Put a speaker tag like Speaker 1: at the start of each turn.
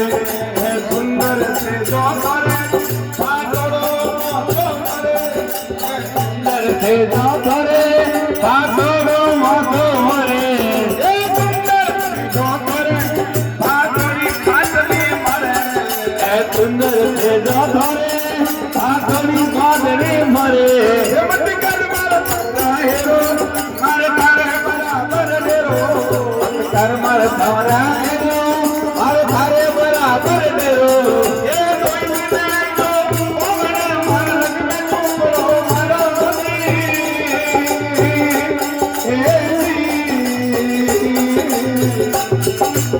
Speaker 1: सुंदर से जो करे पातोड़ो माथो मरे सुंदर से जो करे पातोड़ो माथो मरे सुंदर से जो करे पातोड़ी खातरी मरे सुंदर से जो करे पातोड़ी खातरी मरे मत कर मारा हेरो मारे तारे बराबर हेरो कर मारा तारा हेरो मारे तारे बराबर हेरो